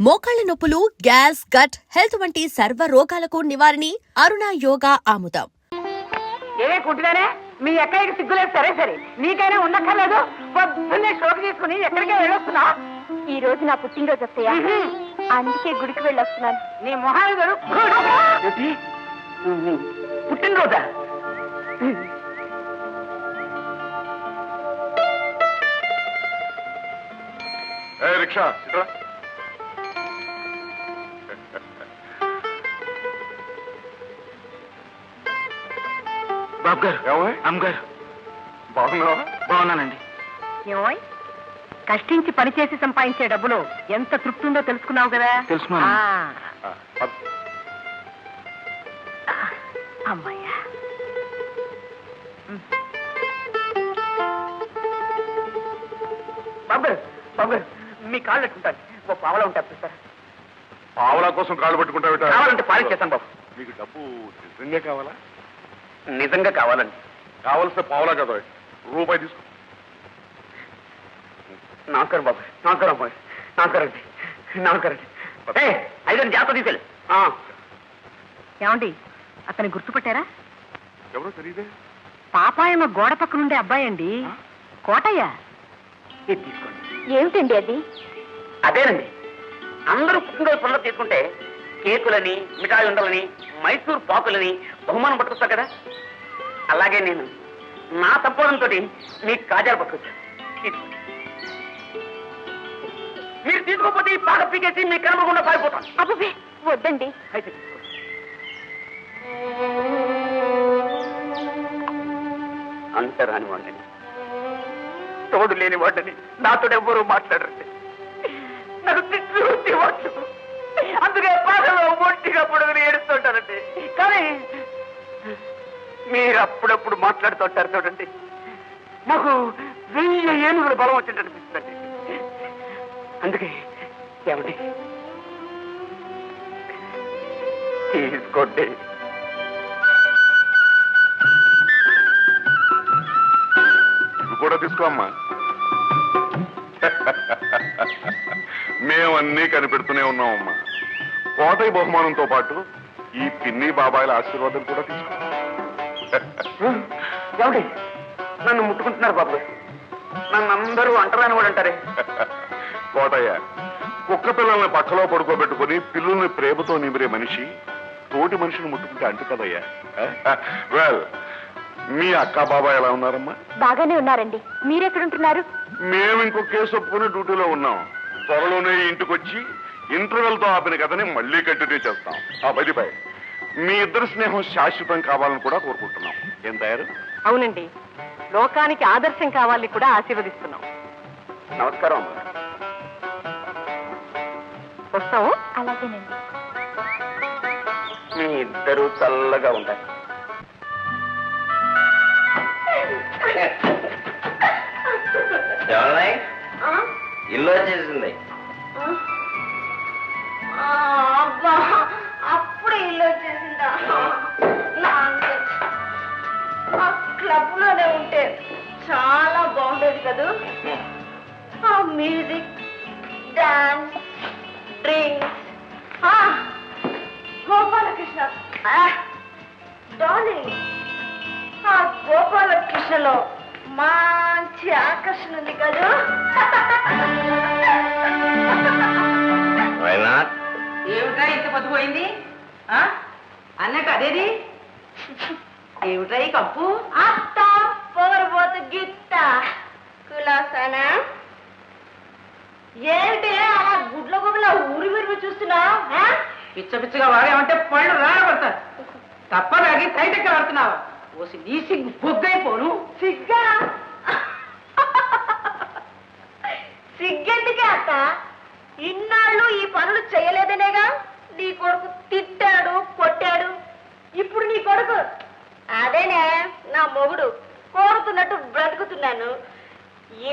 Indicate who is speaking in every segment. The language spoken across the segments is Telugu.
Speaker 1: మోకాళ్ల నొప్పులు, గ్యాస్, గట్ హెల్త్ వంటి సర్వ రోగాలకు నివారణి అరుణ యోగా ఆముదం.
Speaker 2: ఏమే కుంటున్నానే మీ ఎక్కడికి సిగ్గులేదు. సరే సరే నీకైనా ఉండక్కర్లేదు. పొద్దున్నే షోకి తీసుకుని ఎక్కడికే వెళ్ళొస్తున్నా.
Speaker 3: ఈ రోజు నా పుట్టినరోజు వస్తాయా, అందుకే గుడికి వెళ్ళొస్తున్నాను.
Speaker 2: నీ మొహాలు గారు పుట్టినరోజా?
Speaker 4: రిక్షా
Speaker 5: బాబు గారు, అమ్మగారు,
Speaker 4: బాగున్నావా?
Speaker 5: బాగున్నానండి.
Speaker 2: ఏమోయ్, కష్టించి పనిచేసి సంపాదించే డబ్బులు ఎంత తృప్తి ఉందో తెలుసుకున్నావు కదా.
Speaker 5: తెలుసుకున్నాను.
Speaker 2: అమ్మాయ్యా, బాబు బాబు మీ కాళ్ళు పెట్టుకుంటాను. ఓ పావలా ఉంటారు చూస్తారా?
Speaker 4: పావలా కోసం కాళ్ళు పట్టుకుంటావు?
Speaker 2: కావాలంటే పాలిష్ చేస్తాను బాబు.
Speaker 4: నీకు డబ్బు నిజంగా కావాలా?
Speaker 2: నిజంగా కావాలండి.
Speaker 4: కావలసిన పావలా కదా, రూపాయి తీసుకో.
Speaker 2: నమస్కారం బాబు. నమస్కారం బాబు. నమస్కారం అండి. నమస్కారం అండి. ఐదు జాగ్రత్త తీసుకెళ్ళి. ఏమండి, అతన్ని గుర్తుపట్టారా?
Speaker 4: ఎవరో తెలియదే.
Speaker 2: పాపాయమ్మ గోడ పక్క నుండే అబ్బాయి అండి, కోటయ్య. ఇది తీసుకోండి.
Speaker 3: ఏమిటండి అది?
Speaker 2: అదేనండి, అందరూ కుంగ పుల్ల తీసుకుంటే కేకులని, మిఠాయి ఉండలని, మైసూర్ పాకులని బహుమానం పట్టుకొస్తా కదా. అలాగే నేను నా సంపాదనతో మీకు కాజాలు పట్టుకొచ్చాను. తీసుకోండి. మీరు తీసుకోకపోతే ఈ పాక పీకేసి మీకు కనబడకుండా పారిపోతాను.
Speaker 3: అబ్బే వద్దండి.
Speaker 2: అయితే తీసుకోండి. అంతరాని వాడిని, తోడు లేని వాడిని, నాతో ఎవ్వరూ మాట్లాడరండి. నాకు తిట్లు అందుకే పాటలో ఒంటిగా పొడుగుని ఏడుస్తుంటారండి. కానీ మీరు అప్పుడప్పుడు మాట్లాడుతుంటారు చూడండి, నాకు 1000 ఏనుగుల బలం వచ్చినట్టు అనిపిస్తుందండి. అందుకే ఏమండి, తీసుకోండి.
Speaker 4: ఇవి కూడా తీసుకో అమ్మా. మేమన్నీ కనిపెడుతూనే ఉన్నామమ్మా. కోటయ్య బహుమానంతో పాటు ఈ పిన్ని బాబాయిల ఆశీర్వాదం కూడా తీసుకో.
Speaker 2: ఏమండి, నన్ను ముట్టుకుంటున్నారు బాబు. నన్ను అందరూ అంటరాని వాడు అంటారే.
Speaker 4: కోటయ్య, కుక్క పిల్లల్ని పక్కలో పడుకోబెట్టుకుని పిల్లుల్ని ప్రేమతో నిమిరే మనిషి తోటి మనిషిని ముట్టుకుంటే అంటు కదయ్యా. వెల్, మీ అక్క బాబాయ్ ఎలా ఉన్నారమ్మా?
Speaker 3: బాగానే ఉన్నారండి. మీరెక్కడుంటున్నారు?
Speaker 4: మేము ఇంకో కేసు ఒప్పుకుని డ్యూటీలో ఉన్నాం. త్వరలోనే ఇంటికి వచ్చి ఇంటర్వెల్ తో ఆపిన కథని మళ్ళీ కంటిన్యూ చేస్తాం. బయటిపై మీ ఇద్దరు స్నేహం శాశ్వతం కావాలని కూడా కోరుకుంటున్నాం. ఏం తయారు?
Speaker 2: అవునండి, లోకానికి ఆదర్శం కావాలని కూడా ఆశీర్వదిస్తున్నాం. నమస్కారం అమ్మా. వస్తాము.
Speaker 3: అలాగేనండి.
Speaker 2: మీ ఇద్దరు చల్లగా ఉంటారు.
Speaker 5: ఇల్లు వచ్చేసింది.
Speaker 3: అప్పుడు ఇల్లు వచ్చేసిందా? క్లబ్ లోనే ఉంటే చాలా బాగుండేది కదా. ఆ music, dance, drinks. Gopalakrishna darling, ఆ గోపాలకృష్ణలో మంచి ఆకర్షణ ఉంది కదా.
Speaker 2: ఏమిట్రా ఇంత పొద్దుపోయింది? అన్నట్టు అదేది ఏమిట్రా ఈ కప్పు?
Speaker 3: అత్త పొగరబోతు గిత్త కులాసానా. ఏంటి అలా గుడ్ల గుడ్ల ఊరి విరిగి చూస్తున్నావు?
Speaker 2: పిచ్చ పిచ్చగా వాడేమంటే పళ్ళు రాడబడతారు. తప్పదాగి సైటెక్క పడుతున్నావా? ఓసి నీ సిగ్గు బొగ్గైపోను.
Speaker 3: సిగ్గా? సిగ్గెందుకే అత్త? ఇన్నాళ్ళు ఈ పనులు చేయలేదనేగా నీ కొడుకు తిట్టాడు, కొట్టాడు. ఇప్పుడు నీ కొడుకు అదేనే నా మొగుడు కోరుతున్నట్టు బ్రతుకుతున్నాను.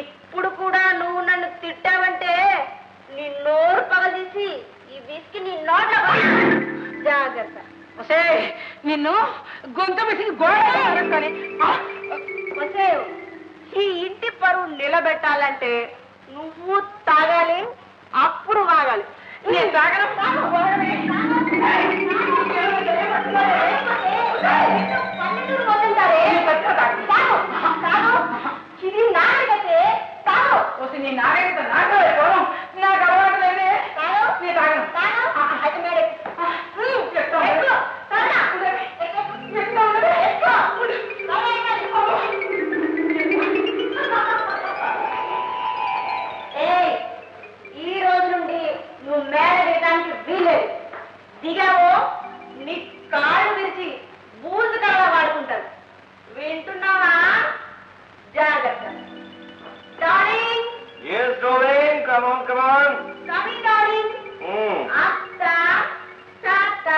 Speaker 3: ఇప్పుడు కూడా నువ్వు నన్ను తిట్టావంటే నీ నోరు పగదీసి ఈ విసికి నీ నోట్ల జాగ్రత్త.
Speaker 2: నిన్ను గొంతు మిసికి గోడ.
Speaker 3: ఈ ఇంటి పరువు నిలబెట్టాలంటే నువ్వు తాగాలి, అప్పుడు వాగాలి. ఈ రోజు నుండి నువ్వు మేడ వేయడానికి వీలేదు. దిగావో నీ కాళ్ళు విరిచి బూజు కల్లా వాడుకుంటారు. వింటున్నావా? జాగ్రత్త. Darling, coming darling. అత్త టాట.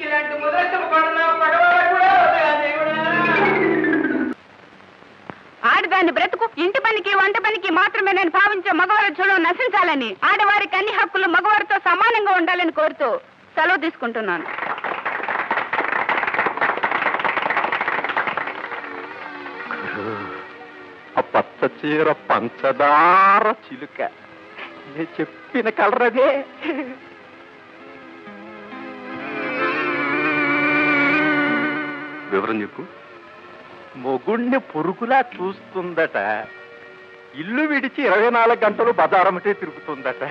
Speaker 3: ఇలాంటి ముద్ర పడిన పడవాడు కూడా
Speaker 6: ఆడదాన్ని బ్రతుకు ఇంటి పనికి వంట పనికి మాత్రమే నేను భావించే మగవారి చూడడం నశించాలని, ఆడవారికి అన్ని హక్కులు మగవారితో సమానంగా ఉండాలని కోరుతూ సెలవు తీసుకుంటున్నాను.
Speaker 7: పచ్చ చీర పంచదార చిలుక నేను చెప్పిన కలరదే.
Speaker 4: వివరం చెప్పు.
Speaker 7: మొగుణ్ణి పురుగులా చూస్తుందట. ఇల్లు విడిచి 24 గంటలు బజారమటే తిరుగుతుందట.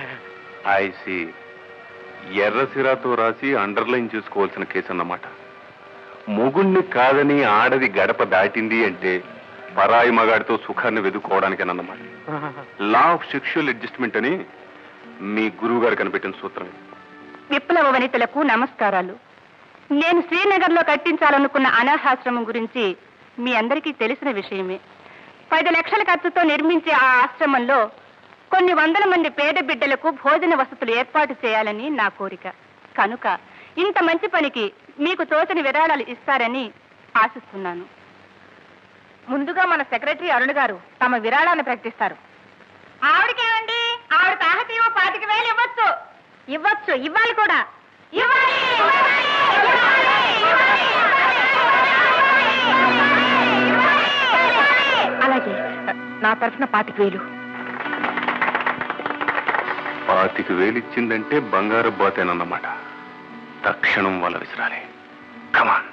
Speaker 4: ఐసి ఎర్రసిరాతో రాసి అండర్లైన్ చేసుకోవాల్సిన కేసు అన్నమాట. మొగుణ్ణి కాదని ఆడది గడప దాటింది అంటే పరాయి మగాడితో సుఖాన్ని వెదుకోవడానికేనన్నమాట. లా ఆఫ్ సెక్షువల్ అడ్జస్ట్మెంట్ అని మీ గురువు గారు కనిపెట్టిన సూత్రం.
Speaker 6: విప్లవ వనితలకు నమస్కారాలు. నేను శ్రీనగర్లో కట్టించాలనుకున్న అనాథాశ్రమం గురించి మీ అందరికీ తెలిసిన విషయమే. 10 లక్షల ఖర్చుతో నిర్మించే ఆ ఆశ్రమంలో కొన్ని వందల మంది పేద బిడ్డలకు భోజన వసతులు ఏర్పాటు చేయాలని నా కోరిక. కనుక ఇంత మంచి పనికి మీకు తోచని విరాళాలు ఇస్తారని ఆశిస్తున్నాను. ముందుగా మన సెక్రటరీ అరుణ్ గారు తమ విరాళాన్ని ప్రకటిస్తారు. ఆవిడకేమండి, ఆవిడ తాహతీవో 25,000 ఇవ్వచ్చు. ఇవ్వచ్చు, ఇవ్వాలి కూడా. అలాగే నా తరఫున 25,000.
Speaker 4: 25,000 ఇచ్చిందంటే బంగారు బాతేనన్నమాట. తక్షణం వాళ్ళ విసిరాలి. కమాన్.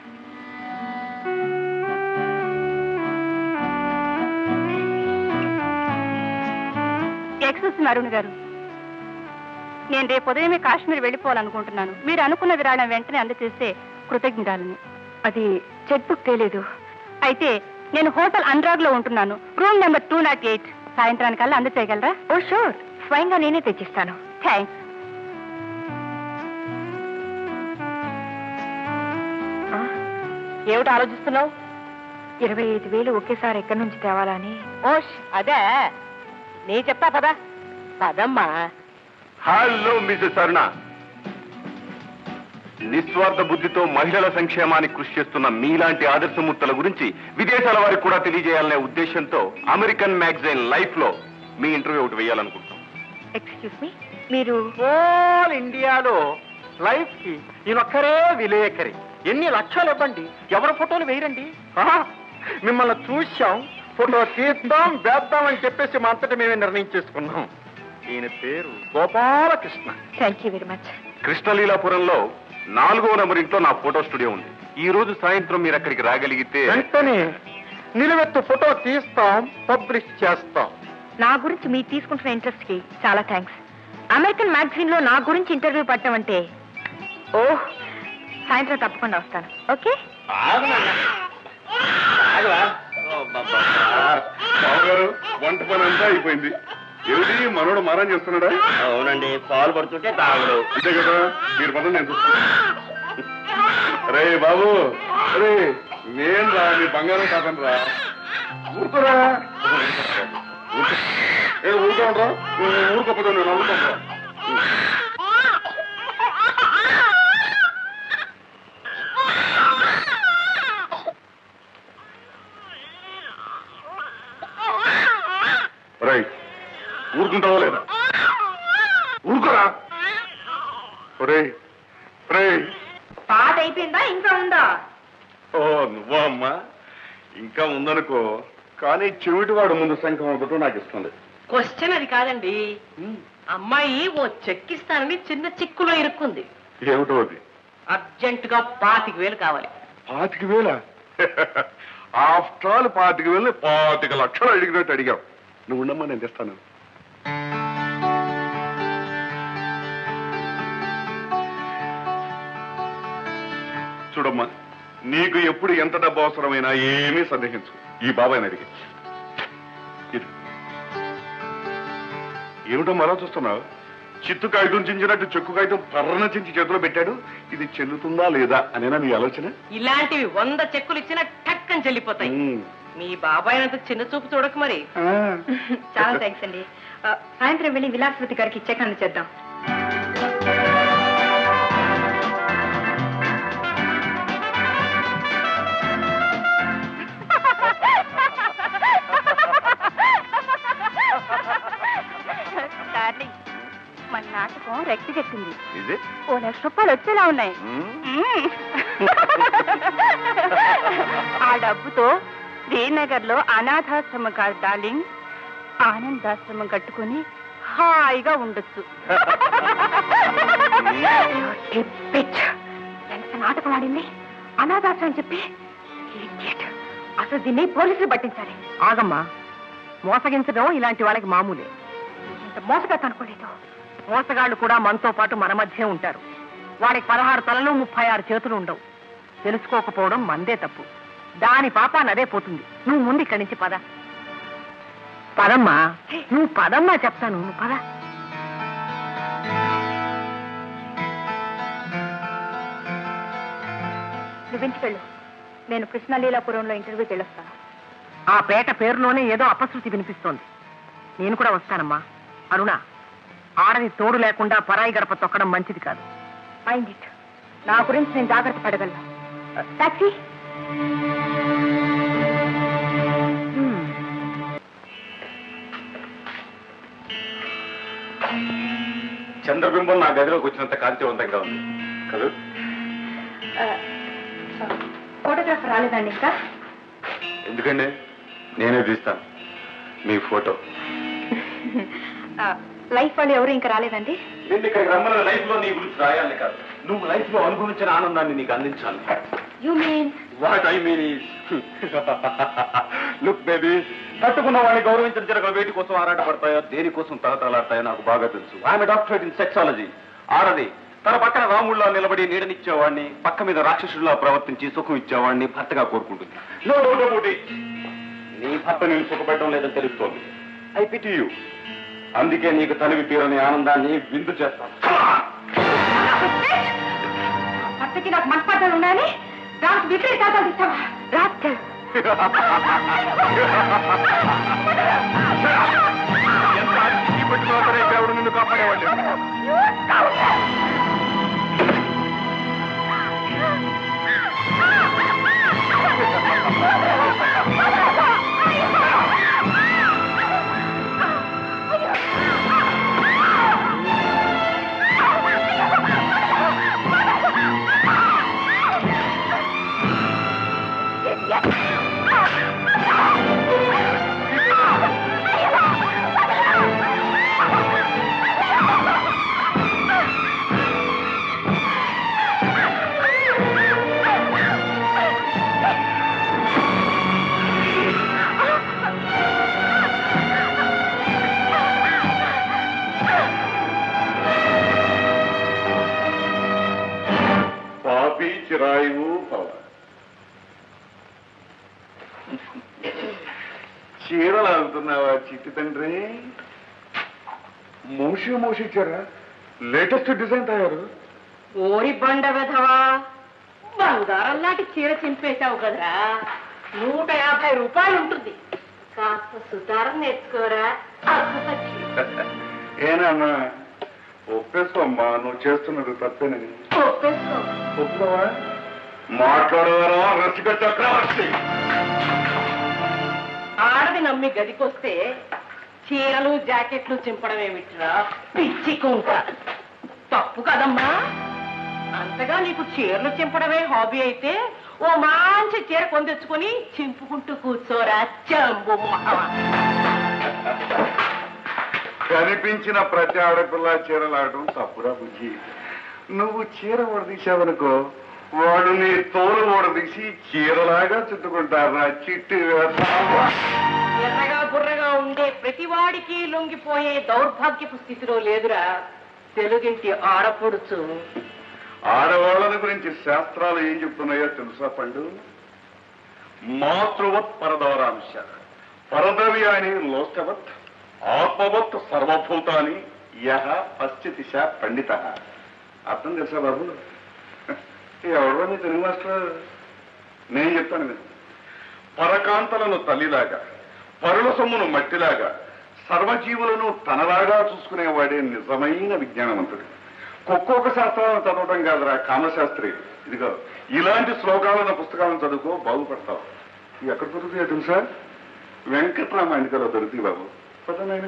Speaker 6: ఎక్స్క్యూజ్ అరుణ్ గారు, నేను రేపు ఉదయమే కాశ్మీర్ వెళ్ళిపోవాలనుకుంటున్నాను. మీరు అనుకున్న విరాళం వెంటనే అందజేస్తే కృతజ్ఞతలని. అది చెక్ బుక్ తెలియదు. అయితే నేను హోటల్ అనురాగ్ లో ఉంటున్నాను. Room number 208. సాయంత్రానికల్లా అందచేయగలరా? ఓ షూర్, స్వయంగా నేనే తెచ్చిస్తాను. థ్యాంక్స్. ఏమిటి ఆలోచిస్తున్నావు? 25,000 ఒకేసారి ఎక్కడి నుంచి తేవాలని. ఓష్, అదే నీ చెప్తా పదా. పదమ్మా.
Speaker 4: హలో మిసెస్ అరుణ. నిస్వార్థ బుద్ధితో మహిళల సంక్షేమానికి కృషి చేస్తున్న మీలాంటి ఆదర్శమూర్తుల గురించి విదేశాల వారికి కూడా తెలియజేయాలనే ఉద్దేశంతో అమెరికన్ మ్యాగజైన్ లైఫ్ లో మీ ఇంటర్వ్యూ ఒకటి వేయాలనుకుంటున్నాం.
Speaker 6: ఎక్స్క్యూజ్ మీ, మీరు
Speaker 7: హోల్ ఇండియాలో లైఫ్ కి ఈయనొక్కరే విలేకరి. ఎన్ని లక్షలు ఇవ్వండి, ఎవరి ఫోటోలు వేయరండి. మిమ్మల్ని చూశాం, ఫోటో తీద్దాం వేద్దాం అని చెప్పేసి మా అంతటా మేమే నిర్ణయం చేసుకున్నాం. ఈయన పేరు Gopalakrishna.
Speaker 6: Thank you very much.
Speaker 4: కృష్ణలీలాపురంలో 4వ నెంబర్ ఇంట్లో నా ఫోటో స్టూడియో ఉంది. ఈ రోజు సాయంత్రం మీరు అక్కడికి రాగలిగితే
Speaker 7: వెంటనే నిలువెత్తు ఫోటో తీస్తాం, పబ్లిష్ చేస్తాం.
Speaker 6: నా గురించి మీరు తీసుకుంటున్న ఇంట్రెస్ట్ కి చాలా థ్యాంక్స్. అమెరికన్ మ్యాగజైన్ లో నా గురించి ఇంటర్వ్యూ పట్టడం అంటే, ఓహ్, సాయంత్రం తప్పకుండా వస్తాను. ఓకే.
Speaker 4: బావగారు, వంట పని అంతా అయిపోయింది. ఏమిటి మనోడు మారం చేస్తున్నాడా?
Speaker 5: అవునండి, పాలు పడుతుంటే తాగుడు.
Speaker 4: అంతే కదా, మీరు పదం నేను చూస్తాను. రే బాబు, రే నేను రా, నీ బంగారం కాదని రా. ఊరుకోరా, ఊరుకోనరా, ఊరుకోపోతే నేను అమ్ముకోనరా. రైట్, ఊరుకుంటావా లేదా? ఊరుకోరా. రే రే,
Speaker 6: పాట అయిపోయిందా ఇంకా ఉందా?
Speaker 4: ఓ నువ్వా అమ్మా? ఇంకా ఉందనుకో. కానీ చెవిటివాడు ముందు శంఖం ఒకటో నాకు ఇస్తుంది.
Speaker 8: క్వశ్చన్ అది కాదండి. అమ్మాయి ఓ చెక్కిస్తానని చిన్న చిక్కులో ఇరుక్కుంది.
Speaker 4: ఏమిటో అది?
Speaker 8: అర్జెంటుగా 25,000 కావాలి.
Speaker 4: 25,000? ఆఫ్టర్ ఆల్ 25,000 25 లక్షలు అడిగినట్టు అడిగావు. నువ్వు ఉండమ్మా, నేను తెస్తాను. చూడమ్మా, నీకు ఎప్పుడు ఎంత డబ్బు అవసరమైనా ఏమీ సందేహించు. ఈ బాబాయ్ని అడిగి. ఏమిటో మరో చూస్తున్నావు? చిత్తు కాగితం చించినట్టు చెక్కు కాగితం పర్రన చించి చేతిలో పెట్టాడు. ఇది చెల్లుతుందా లేదా అనేనా నీ ఆలోచన?
Speaker 8: ఇలాంటివి 100 చెక్కులు ఇచ్చినా టక్కని చెల్లిపోతాయి. మీ బాబాయ్ అంత చిన్న చూపు చూడక మరి.
Speaker 6: చాలా థ్యాంక్స్ అండి. సాయంత్రం వెళ్ళి విలాసవతి గారికి చెక్ అందచేద్దాం. మన నాటకం రెక్తికెట్టింది. ఓ 1,00,000 రూపాయలు వచ్చేలా ఉన్నాయి. ఆ డబ్బుతో శ్రీనగర్ లో అనాథాశ్రమం కాదు డార్లింగ్, ఆనందాశ్రమం కట్టుకుని హాయిగా ఉండొచ్చు. ఎంత నాటకం ఆడింది. అనాథాశ్రమం చెప్పి అసలు దీన్ని పోలీసులు పట్టించాలి.
Speaker 8: ఆగమ్మా, మోసగించడం ఇలాంటి వాళ్ళకి మామూలే.
Speaker 6: ఇంత మోసగా అనుకోలేదు.
Speaker 8: మోసగాళ్ళు కూడా మనతో పాటు మన మధ్య ఉంటారు. వాడికి 16 తలలు 36 చేతులు ఉండవు. తెలుసుకోకపోవడం మందే తప్పు. దాని పాపాన్ని అదే పోతుంది. నువ్వు ముందు ఇక్కడి నుంచి పద. పదమ్మా, నువ్వు పదమ్మా, చెప్తాను. నువ్వు పద.
Speaker 6: నువ్వింటికి వెళ్ళు. నేను కృష్ణలీలాపురంలో ఇంటర్వ్యూకి వెళ్ళొస్తాను.
Speaker 8: ఆ పేట పేరులోనే ఏదో అపశృతి వినిపిస్తోంది. నేను కూడా వస్తానమ్మా. అరుణ, ఆడది తోడు లేకుండా పరాయి గడప తొక్కడం మంచిది కాదు.
Speaker 6: Mind it. నా గురించి నేను జాగ్రత్త పడగలను. టాక్సీ.
Speaker 4: చంద్రబింబం నా గదిలోకి వచ్చినంత కాంతివంతంగా ఉంది కదా?
Speaker 6: ఫోటోగ్రాఫర్ రాలేదండి ఇంకా?
Speaker 4: ఎందుకండి, నేనే తీస్తాను మీ ఫోటో.
Speaker 6: లైఫ్ వాళ్ళు ఎవరు ఇంకా రాలేదండి?
Speaker 5: నేను ఇక్కడికి రమ్మన్న లైఫ్ లో నీ గురించి రాయాలి కాదు, నువ్వు లైఫ్ లో అనుభవించిన ఆనందాన్ని నీకు అందించాలి.
Speaker 6: You mean?
Speaker 5: What I mean is look baby, తట్టుకున్న వాడిని గౌరవించిన జరగ వేటి కోసం ఆరాటపడతాయో దేనికోసం తలతలాడతాయో నాకు బాగా తెలుసు. I'm doctorate in sexology. ఆడది తన పక్కన రాముళ్ళ నిలబడి నీడనిచ్చేవాడిని, పక్క మీద రాక్షసుడిలా ప్రవర్తించి సుఖం ఇచ్చేవాడిని భర్తగా కోరుకుంటుంది. No doubt about it. నీ భర్త నేను సుఖపెట్టడం లేదని తెలుస్తోంది. I pity you. అందుకే నీకు తనివి తీరని ఆనందాన్ని విందు చేస్తాను.
Speaker 6: భర్తకి నాకు మనస్పాఠాలు ఉన్నాయని దానికి విపరీతాలు ఇస్తావా? రాస్కల్.
Speaker 4: ఎంత అతిథి పెట్టుకోవడం దేవుడు నిన్ను కాపాడేవాళ్ళు. పాపి చిరాయువు భవ. చీరలు ఆగుతున్నావా చిట్టి తండ్రి? మోసి ఇచ్చారా? లేటెస్ట్ డిజైన్ తయారు.
Speaker 8: ఓరి బండ వెధవా, బంగారం లాంటి చీర చింపేశావు కదరా. 150 రూపాయలు ఉంటుంది. కాస్త సుతారం నేర్చుకోరా.
Speaker 4: ఏనమ్మా, ఒప్పేసుకోమ్మా, నువ్వు చేస్తున్నది తప్పేనని.
Speaker 8: ఒప్పేసుకో.
Speaker 4: ఒప్పుకోవా? మాట్లాడవారా రసిక చక్రవర్తి?
Speaker 8: ఆడది నమ్మి గదికొస్తే చీరలు జాకెట్లు చింపడం ఏమిట్రా పిచ్చి కుంక. తప్పు కదమ్మా. అంతగా నీకు చీరలు చింపడమే హాబీ అయితే ఓ మంచి చీర కొని తెచ్చుకొని చింపుకుంటూ కూర్చోరా చంబు మావ.
Speaker 4: కనిపించిన ప్రతి ఆడపిల్ల చీరలాడటం తప్పురా బుజ్జి. నువ్వు చీర ఓడదీశావనుకో, వాడు నీ తోలు ఓడదీసి చీరలాగా చుట్టుకుంటారా చిట్టి వేస్తావా?
Speaker 8: ఎర్రగా బుర్రగా ఉండే ప్రతివాడికి లొంగిపోయే దౌర్భాగ్యపు స్థితిలో లేదురా తెలుగింటి ఆడపడుచు.
Speaker 4: ఆడవాళ్ళని గురించి శాస్త్రాలు ఏం చెప్తున్నాయో తెలుసా పండు? మాతృవత్ పరదవరాంశ పరద్రవ్యాని లోష్టవత్ ఆత్మవత్ సర్వభూతాని యహ పశ్చితిశ పండిత. అర్థం తెలుసా బాబు? ఎవరో మీ తెలుగు మాస్టర్? నేను చెప్తాను మీరు. పరకాంతలను తల్లిలాగా, పరుల సొమ్మును మట్టిలాగా, సర్వజీవులను తనలాగా చూసుకునేవాడే నిజమైన విజ్ఞానవంతుడు. ఒక్కొక్క శాస్త్రాలను చదవటం కాదురా కామశాస్త్రి. ఇదిగో ఇలాంటి శ్లోకాలను పుస్తకాలను చదువుకో, బాగుపడతావు. ఇవి ఎక్కడ దొరుకుతాయో తెలుసా? వెంకట్రామాయణికలో దొరుకుతాయి బాబు. పదనాయన